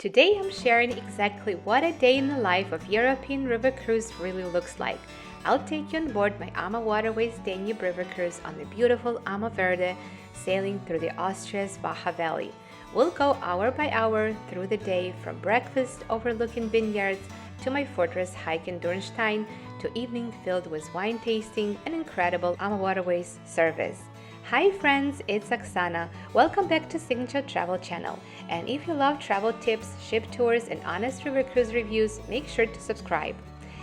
Today I'm sharing exactly what a day in the life of European river cruise really looks like. I'll take you on board my AmaWaterways Danube River Cruise on the beautiful AmaVerde, sailing through the Austria's Wachau Valley. We'll go hour by hour through the day, from breakfast overlooking vineyards to my fortress hike in Dürnstein to evening filled with wine tasting and incredible AmaWaterways service. Hi friends, it's Oksana. Welcome back to Signature Travel Channel. And if you love travel tips, ship tours, and honest river cruise reviews, make sure to subscribe.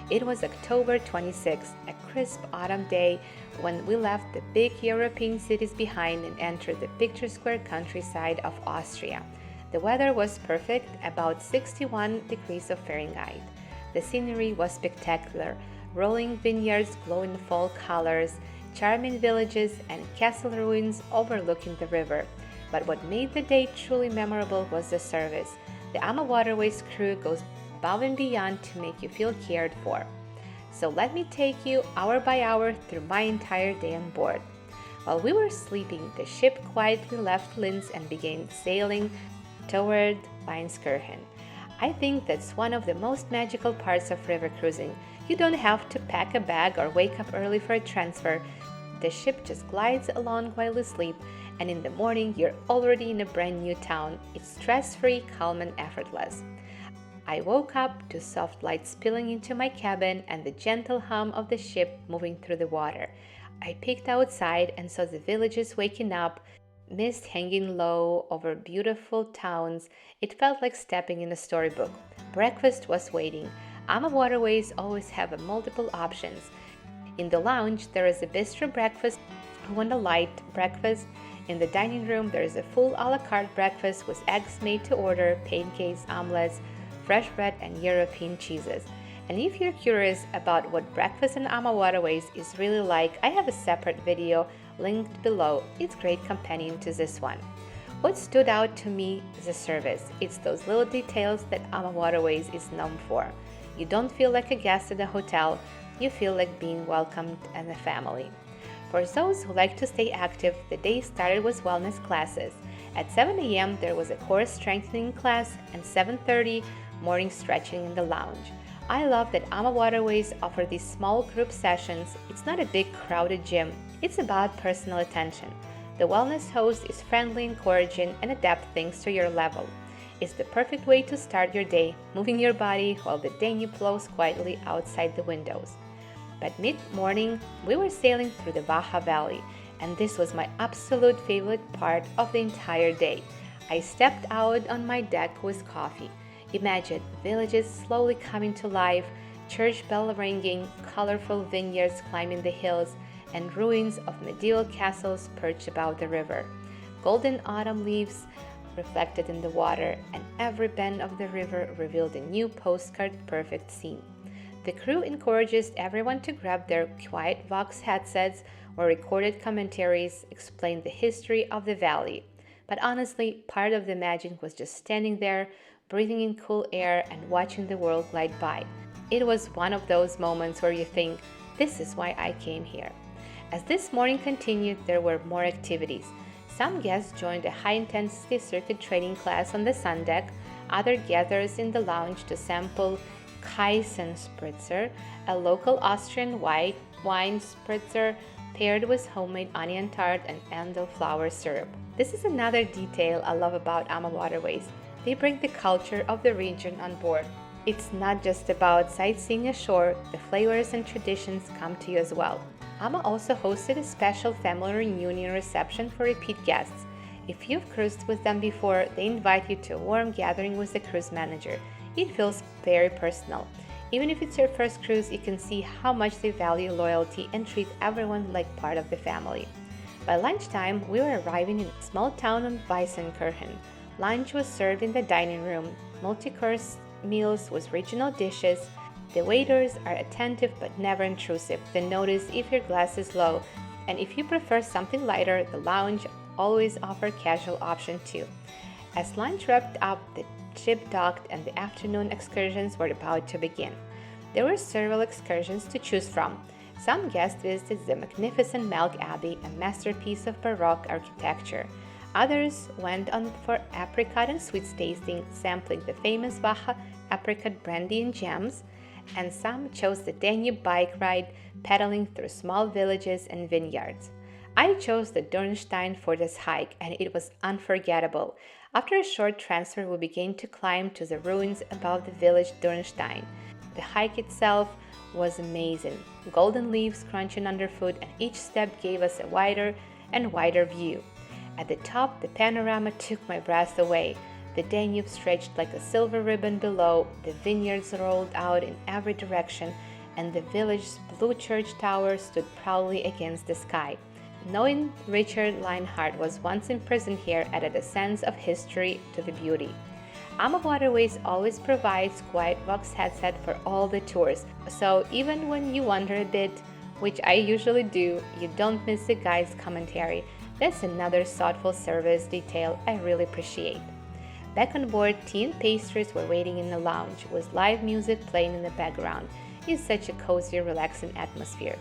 It was October 26th, a crisp autumn day, when we left the big European cities behind and entered the picture-square countryside of Austria. The weather was perfect, about 61 degrees Fahrenheit. The scenery was spectacular, rolling vineyards glowing fall colors, charming villages, and castle ruins overlooking the river. But what made the day truly memorable was the service. The AmaWaterways crew goes above and beyond to make you feel cared for. So let me take you hour by hour through my entire day on board. While we were sleeping, the ship quietly left Linz and began sailing toward Weinkirchen. I think that's one of the most magical parts of river cruising. You don't have to pack a bag or wake up early for a transfer. The ship just glides along while you sleep, and in the morning you're already in a brand new town. It's stress-free, calm, and effortless. I woke up to soft light spilling into my cabin and the gentle hum of the ship moving through the water. I peeked outside and saw the villages waking up, mist hanging low over beautiful towns. It felt like stepping in a storybook. Breakfast was waiting. AmaWaterways always have multiple options. In the lounge, there is a bistro breakfast and a light breakfast. In the dining room, there is a full a la carte breakfast with eggs made to order, pancakes, omelets, fresh bread, and European cheeses. And if you're curious about what breakfast in AmaWaterways is really like, I have a separate video linked below. It's a great companion to this one. What stood out to me is the service. It's those little details that AmaWaterways is known for. You don't feel like a guest at a hotel, you feel like being welcomed as a family. For those who like to stay active, the day started with wellness classes. At 7 a.m. there was a core strengthening class, and 7:30 morning stretching in the lounge. I love that AmaWaterways offer these small group sessions. It's not a big crowded gym, it's about personal attention. The wellness host is friendly, encouraging, and adapts things to your level. It's the perfect way to start your day, moving your body while the Danube flows quietly outside the windows. But mid-morning, we were sailing through the Wachau Valley, and this was my absolute favorite part of the entire day. I stepped out on my deck with coffee. Imagine villages slowly coming to life, church bell ringing, colorful vineyards climbing the hills, and ruins of medieval castles perched above the river. Golden autumn leaves reflected in the water, and every bend of the river revealed a new postcard-perfect scene. The crew encourages everyone to grab their quiet Vox headsets or recorded commentaries explain the history of the valley. But honestly, part of the magic was just standing there, breathing in cool air and watching the world glide by. It was one of those moments where you think, this is why I came here. As this morning continued, there were more activities. Some guests joined a high-intensity circuit training class on the sun deck. Others gathered in the lounge to sample Spritzer, a local Austrian white wine spritzer paired with homemade onion tart and elderflower syrup. This is another detail I love about AmaWaterways. They bring the culture of the region on board. It's not just about sightseeing ashore, the flavors and traditions come to you as well. Ama also hosted a special family reunion reception for repeat guests. If you've cruised with them before, they invite you to a warm gathering with the cruise manager. It feels very personal. Even if it's your first cruise, you can see how much they value loyalty and treat everyone like part of the family. By lunchtime, we were arriving in a small town on Weinkirchen. Lunch was served in the dining room, multi-course meals with regional dishes. The waiters are attentive but never intrusive. They notice if your glass is low, and if you prefer something lighter, the lounge always offers casual option too. As lunch wrapped up, the ship docked and the afternoon excursions were about to begin. There were several excursions to choose from. Some guests visited the magnificent Melk Abbey, a masterpiece of Baroque architecture. Others went on for apricot and sweets tasting, sampling the famous Wachau apricot brandy and jams, and some chose the Danube bike ride, pedaling through small villages and vineyards. I chose the Dürnstein for this hike, and it was unforgettable. After a short transfer, we began to climb to the ruins above the village Dürnstein. The hike itself was amazing. Golden leaves crunching underfoot, and each step gave us a wider and wider view. At the top, the panorama took my breath away. The Danube stretched like a silver ribbon below, the vineyards rolled out in every direction, and the village's blue church tower stood proudly against the sky. Knowing Richard Leinhardt was once imprisoned here added a sense of history to the beauty. AmaWaterways always provides quiet Vox headset for all the tours, so even when you wander a bit, which I usually do, you don't miss the guide's commentary. That's another thoughtful service detail I really appreciate. Back on board, tea and pastries were waiting in the lounge, with live music playing in the background. It's such a cozy, relaxing atmosphere.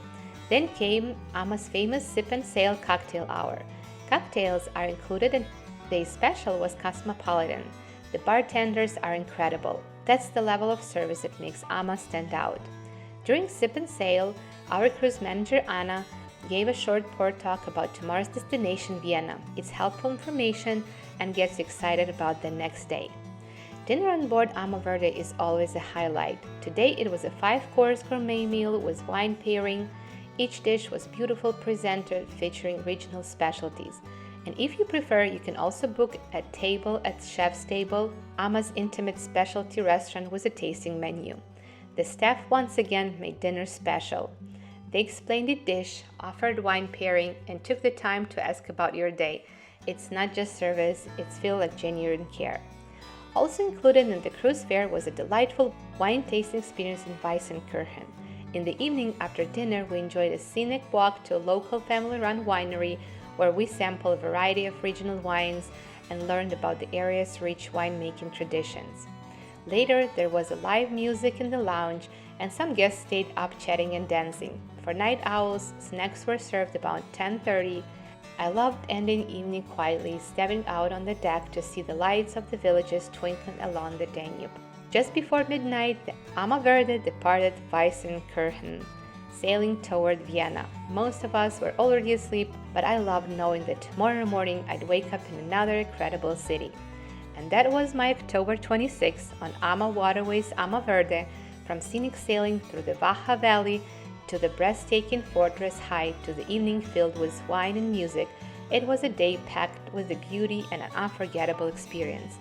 Then came Ama's famous sip and sail cocktail hour. Cocktails are included and today's special was cosmopolitan. The bartenders are incredible. That's the level of service that makes Ama stand out. During sip and sail, our cruise manager Anna gave a short port talk about tomorrow's destination, Vienna. It's helpful information and gets you excited about the next day. Dinner on board AmaVerde is always a highlight. Today it was a 5-course gourmet meal with wine pairing. Each dish was beautifully presented, featuring regional specialties. And if you prefer, you can also book a table at Chef's Table, Ama's intimate specialty restaurant with a tasting menu. The staff once again made dinner special. They explained the dish, offered wine pairing, and took the time to ask about your day. It's not just service, it's feel like genuine care. Also included in the cruise fare was a delightful wine tasting experience in Weissenkirchen. In the evening after dinner, we enjoyed a scenic walk to a local family-run winery where we sampled a variety of regional wines and learned about the area's rich winemaking traditions. Later, there was a live music in the lounge, and some guests stayed up chatting and dancing. For night owls, snacks were served about 10:30. I loved ending evening quietly, stepping out on the deck to see the lights of the villages twinkling along the Danube. Just before midnight, the AmaVerde departed Weissenkirchen, sailing toward Vienna. Most of us were already asleep, but I loved knowing that tomorrow morning I'd wake up in another incredible city. And that was my October 26th on AmaWaterways AmaVerde, from scenic sailing through the Wachau Valley to the breathtaking fortress height to the evening filled with wine and music. It was a day packed with the beauty and an unforgettable experience.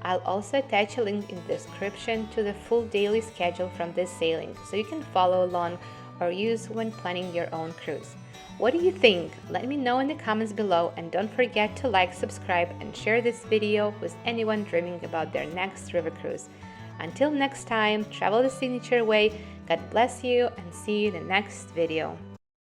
I'll also attach a link in the description to the full daily schedule from this sailing, so you can follow along or use when planning your own cruise. What do you think? Let me know in the comments below, and don't forget to like, subscribe, and share this video with anyone dreaming about their next river cruise. Until next time, travel the signature way. God bless you, and see you in the next video.